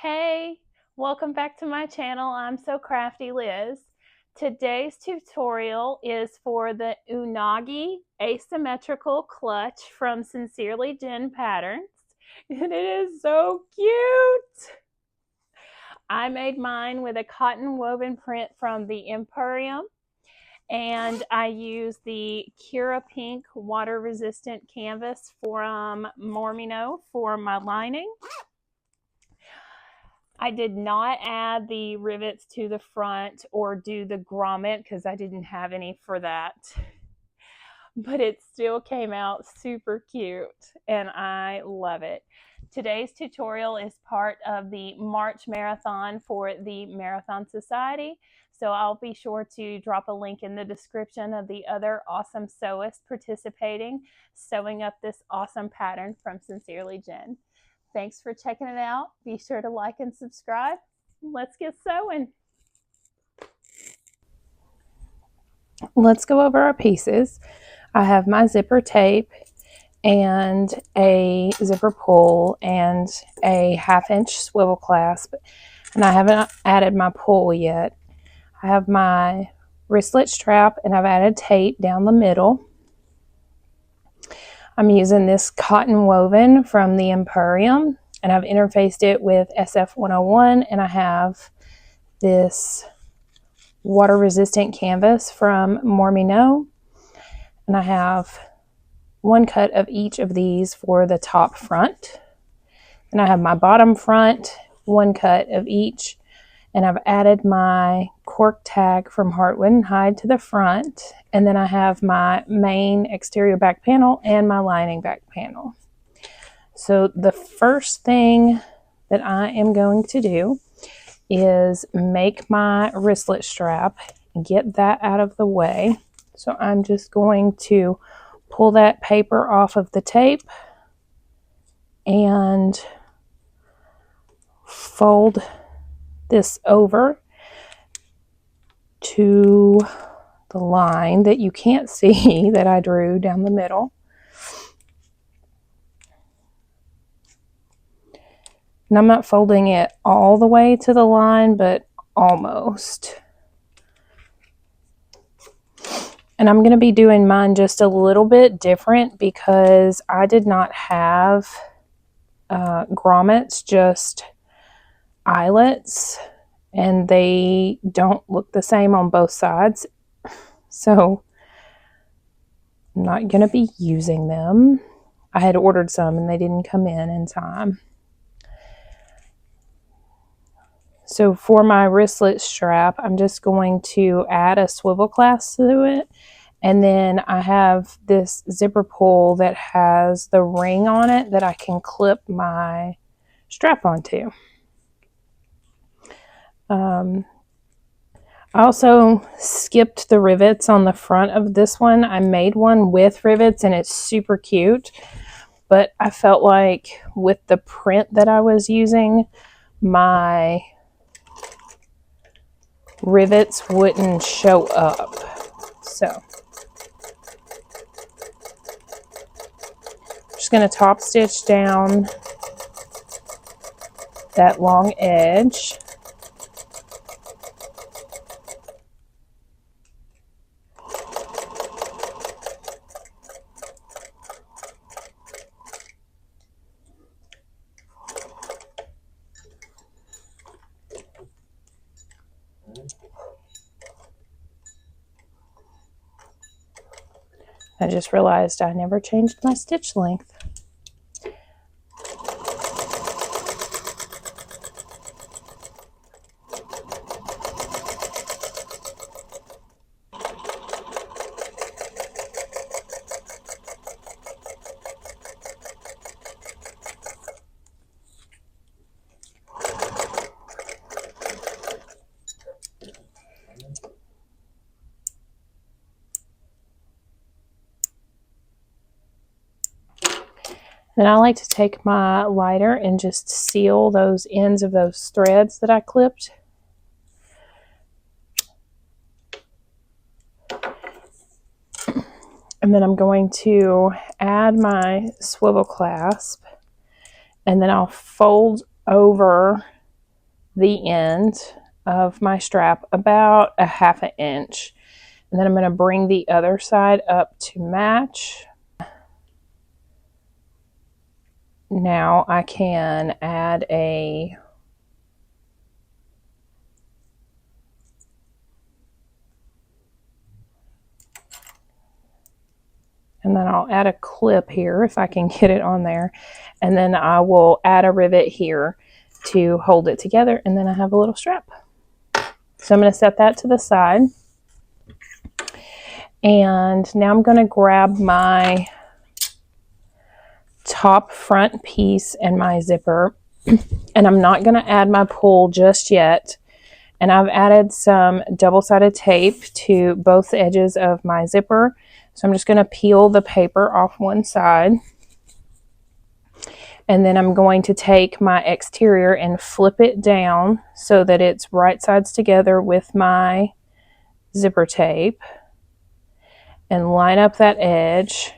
Hey, welcome back to my channel. I'm So Crafty Liz. Today's tutorial is for the Unagi asymmetrical clutch from Sincerely Jen Patterns. And it is so cute. I made mine with a cotton woven print from the Emporium. And I use the Cura Pink water resistant canvas from Mormino for my lining. I did not add the rivets to the front or do the grommet because I didn't have any for that. But it still came out super cute and I love it. Today's tutorial is part of the March Marathon for the Marathon Society. So I'll be sure to drop a link in the description of the other awesome sewists participating, sewing up this awesome pattern from Sincerely Jen. Thanks for checking it out. Be sure to like and subscribe. Let's get sewing. Let's go over our pieces. I have my zipper tape and a zipper pull and a 1/2 inch swivel clasp, and I haven't added my pull yet. I have my wristlet strap and I've added tape down the middle. I'm using this cotton woven from the Emporium, and I've interfaced it with SF101, and I have this water resistant canvas from Mormino, and I have one cut of each of these for the top front, and I have my bottom front, one cut of each, and I've added my cork tag from Heartwood & Hide to the front, and then I have my main exterior back panel and my lining back panel. So the first thing that I am going to do is make my wristlet strap and get that out of the way. So I'm just going to pull that paper off of the tape and fold this over to the line that you can't see that I drew down the middle. And I'm not folding it all the way to the line, but almost. And I'm going to be doing mine just a little bit different because I did not have grommets, just eyelets, and they don't look the same on both sides. So I'm not going to be using them. I had ordered some and they didn't come in time. So for my wristlet strap, I'm just going to add a swivel clasp to it. And then I have this zipper pull that has the ring on it that I can clip my strap onto. I also skipped the rivets on the front of this one. I made one with rivets and it's super cute, but I felt like with the print that I was using, my rivets wouldn't show up. So I'm just going to top stitch down that long edge. I just realized I never changed my stitch length. Then I like to take my lighter and just seal those ends of those threads that I clipped. And then I'm going to add my swivel clasp, and then I'll fold over the end of my strap about a 1/2 inch. And then I'm going to bring the other side up to match. Now I can add and then I'll add a clip here if I can get it on there. And then I will add a rivet here to hold it together. And then I have a little strap. So I'm going to set that to the side. And now I'm going to grab my top front piece and my zipper. And I'm not going to add my pull just yet. And I've added some double-sided tape to both edges of my zipper. So I'm just going to peel the paper off one side. And then I'm going to take my exterior and flip it down so that it's right sides together with my zipper tape. And line up that edge.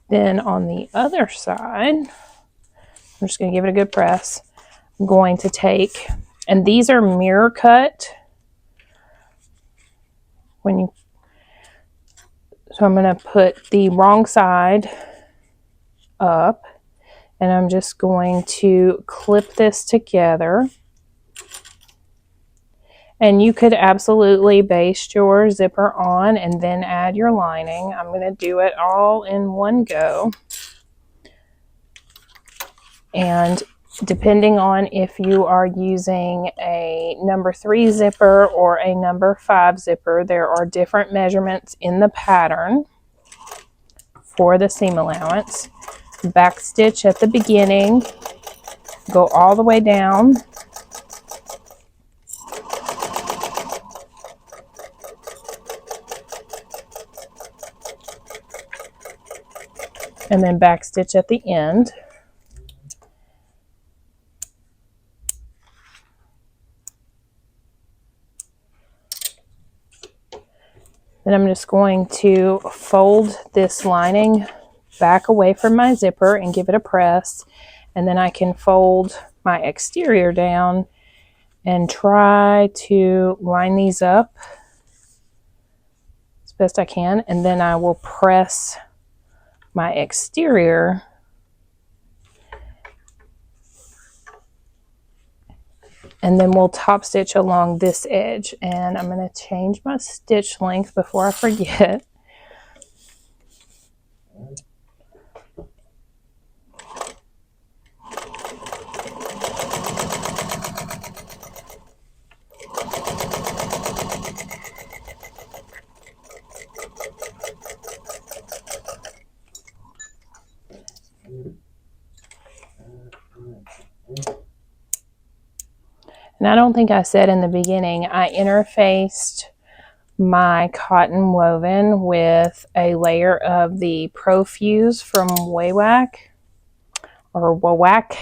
Then on the other side, I'm just going to give it a good press. I'm going to take, and these are mirror cut. So I'm going to put the wrong side up, and I'm just going to clip this together. And you could absolutely baste your zipper on and then add your lining. I'm going to do it all in one go. And depending on if you are using a number 3 zipper or a number 5 zipper, there are different measurements in the pattern for the seam allowance. Back stitch at the beginning, go all the way down. And then back stitch at the end. Then I'm just going to fold this lining back away from my zipper and give it a press. And then I can fold my exterior down and try to line these up as best I can. And then I will press my exterior and then we'll top stitch along this edge. And I'm going to change my stitch length before I forget. And I don't think I said in the beginning, I interfaced my cotton woven with a layer of the Pro Fuse from Wawac or Wawac.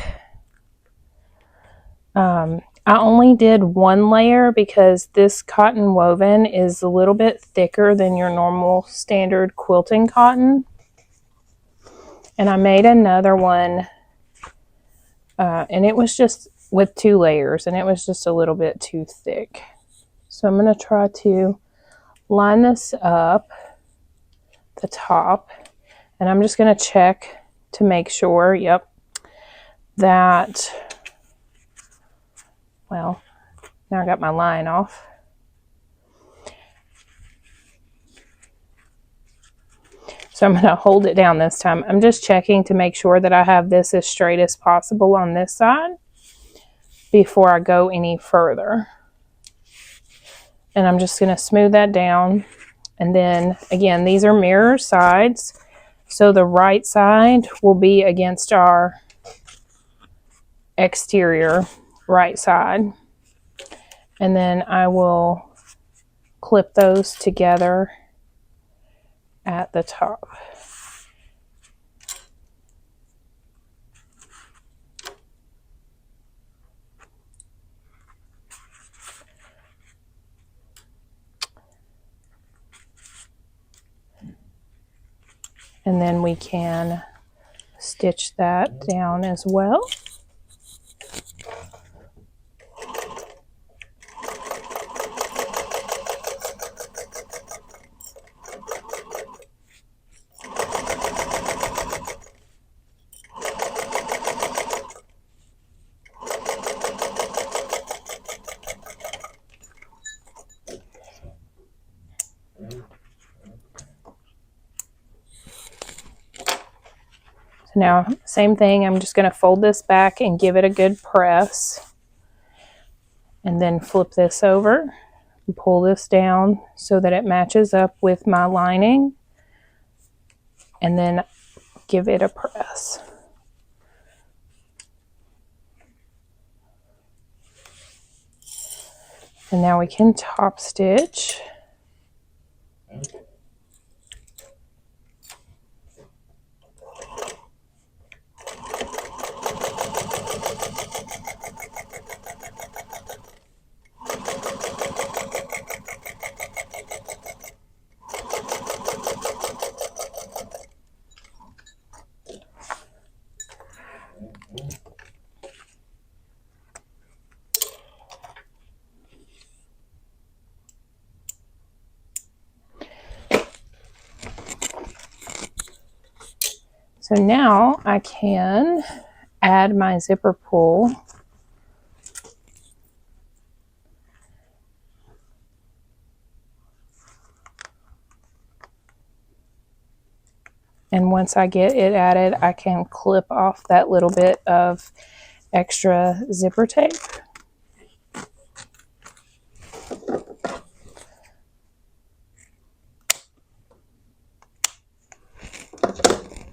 I only did one layer because this cotton woven is a little bit thicker than your normal standard quilting cotton. And I made another one and it was just with 2 layers and it was just a little bit too thick. So I'm going to try to line this up the top, and I'm just going to check to make sure, yep, that, well, now I got my line off. So I'm going to hold it down this time. I'm just checking to make sure that I have this as straight as possible on this side before I go any further. And I'm just going to smooth that down. And then again, these are mirror sides. So the right side will be against our exterior right side. And then I will clip those together at the top. And then we can stitch that down as well. So now, same thing, I'm just going to fold this back and give it a good press. And then flip this over and pull this down so that it matches up with my lining. And then give it a press. And now we can top stitch. So now I can add my zipper pull. And once I get it added, I can clip off that little bit of extra zipper tape.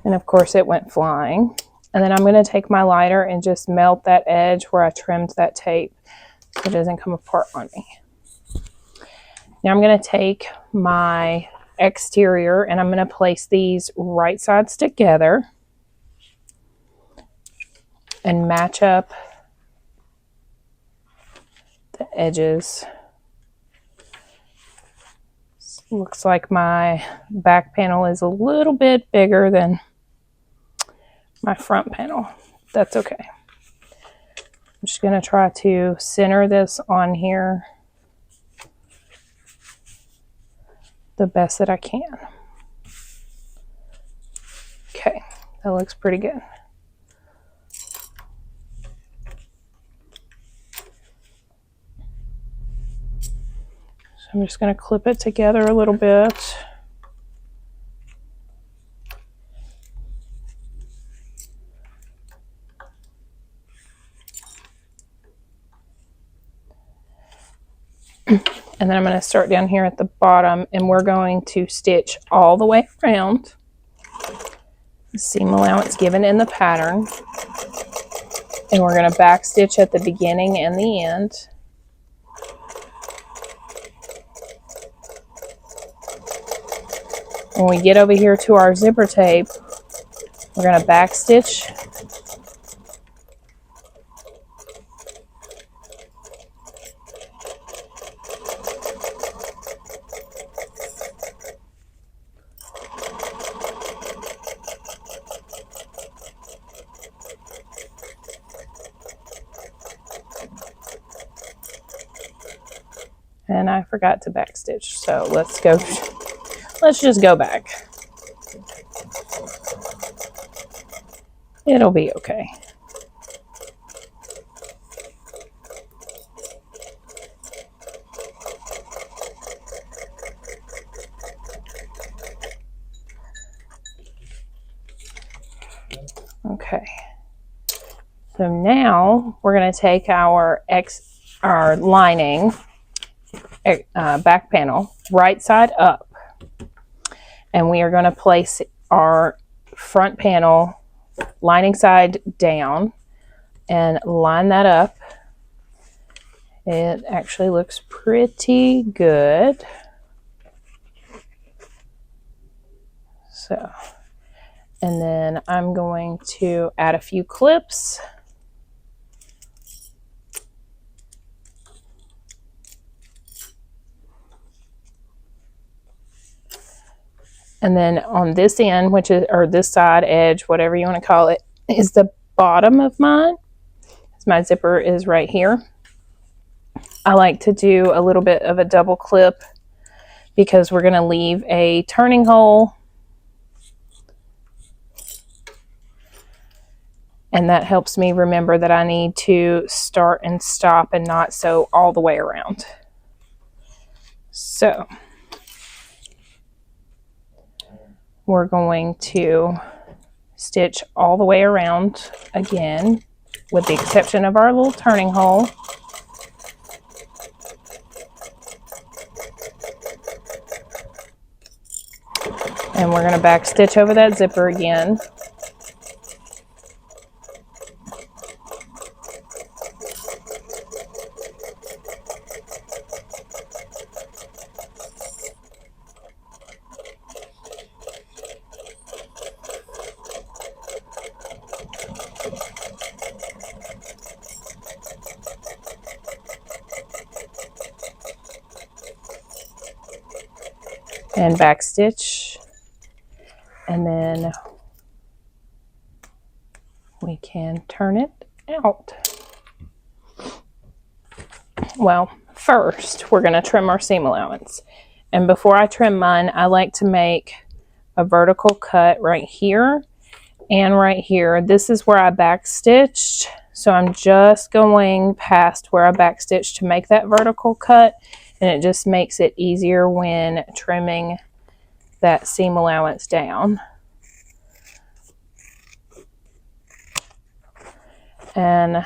And of course it went flying. And then I'm going to take my lighter and just melt that edge where I trimmed that tape so it doesn't come apart on me. Now I'm going to take my exterior and I'm going to place these right sides together and match up the edges. Looks like my back panel is a little bit bigger than my front panel. That's okay. I'm just going to try to center this on here the best that I can. Okay, that looks pretty good. So I'm just going to clip it together a little bit. And then I'm going to start down here at the bottom and we're going to stitch all the way around the seam allowance given in the pattern. And we're going to back stitch at the beginning and the end. When we get over here to our zipper tape, we're going to back stitch and I forgot to back stitch, so let's just go back. It'll be okay. Okay, so now we're going to take our lining back panel right side up, and we are going to place our front panel lining side down and line that up. It actually looks pretty good. So, and then I'm going to add a few clips. And then on this end, which is, or this side edge, whatever you want to call it, is the bottom of mine. My zipper is right here. I like to do a little bit of a double clip because we're going to leave a turning hole. And that helps me remember that I need to start and stop and not sew all the way around. So we're going to stitch all the way around again, with the exception of our little turning hole. And we're going to back stitch over that zipper again. And back stitch, and then we can turn it out. Well, first we're going to trim our seam allowance, and before I trim mine, I like to make a vertical cut right here and right here. This is where I back stitched, so I'm just going past where I back stitched to make that vertical cut. And it just makes it easier when trimming that seam allowance down. And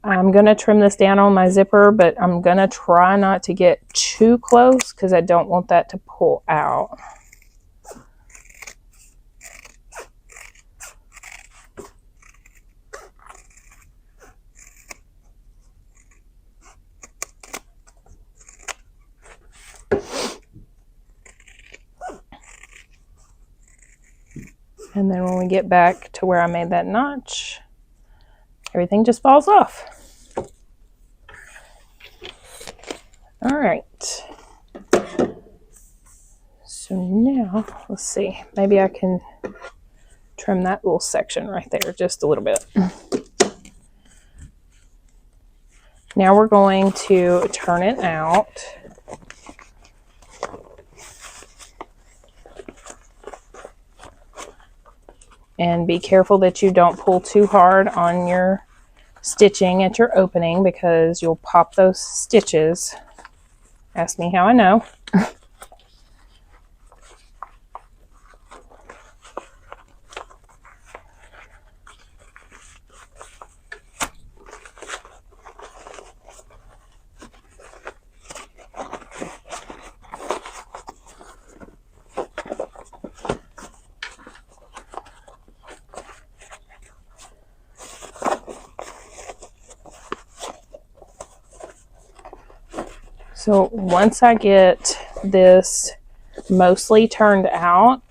I'm going to trim this down on my zipper, but I'm going to try not to get too close because I don't want that to pull out. And then when we get back to where I made that notch, everything just falls off. All right. So now, let's see. Maybe I can trim that little section right there just a little bit. Now we're going to turn it out. And be careful that you don't pull too hard on your stitching at your opening because you'll pop those stitches. Ask me how I know. So once I get this mostly turned out,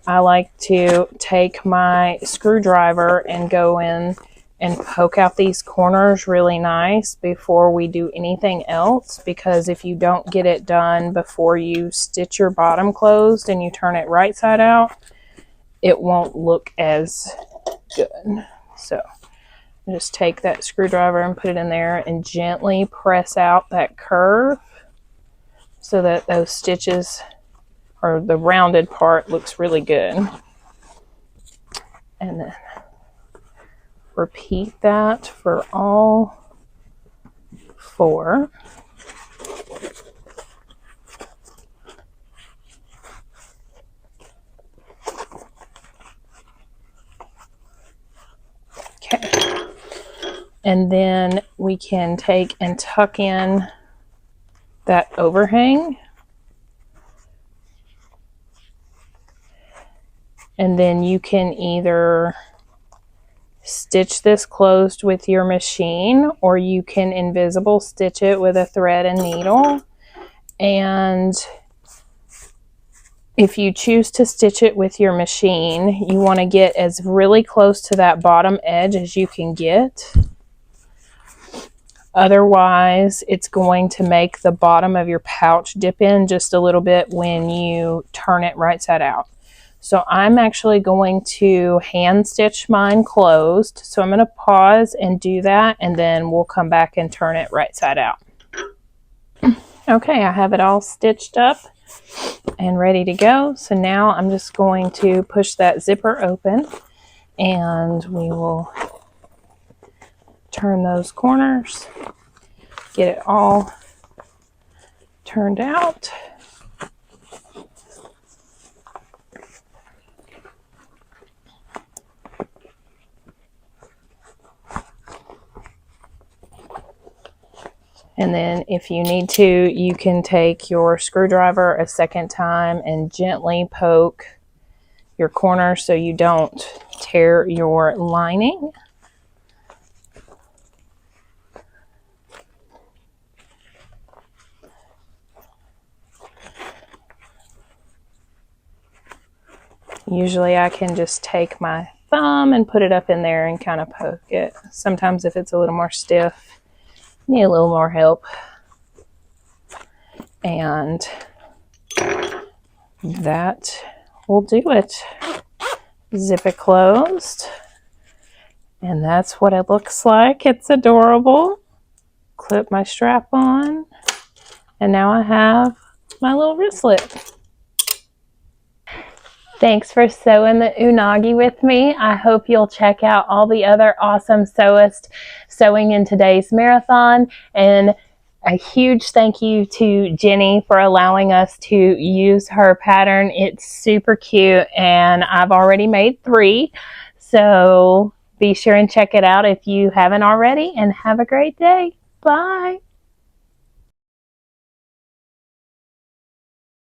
I like to take my screwdriver and go in and poke out these corners really nice before we do anything else, because if you don't get it done before you stitch your bottom closed and you turn it right side out, it won't look as good. So just take that screwdriver and put it in there and gently press out that curve so that those stitches, or the rounded part, looks really good. And then repeat that for all 4. Okay. And then we can take and tuck in that overhang. And then you can either stitch this closed with your machine, or you can invisible stitch it with a thread and needle. And if you choose to stitch it with your machine, you want to get as really close to that bottom edge as you can get. Otherwise, it's going to make the bottom of your pouch dip in just a little bit when you turn it right side out. So I'm actually going to hand stitch mine closed. So I'm going to pause and do that, and then we'll come back and turn it right side out. Okay, I have it all stitched up and ready to go. So now I'm just going to push that zipper open, and we will turn those corners, get it all turned out. And then if you need to, you can take your screwdriver a second time and gently poke your corner so you don't tear your lining. Usually I can just take my thumb and put it up in there and kind of poke it. Sometimes if it's a little more stiff, need a little more help. And that will do it. Zip it closed. And that's what it looks like. It's adorable. Clip my strap on. And now I have my little wristlet. Thanks for sewing the Unagi with me. I hope you'll check out all the other awesome sewists sewing in today's marathon. And a huge thank you to Jenny for allowing us to use her pattern. It's super cute, and I've already made 3. So be sure and check it out if you haven't already, and have a great day. Bye.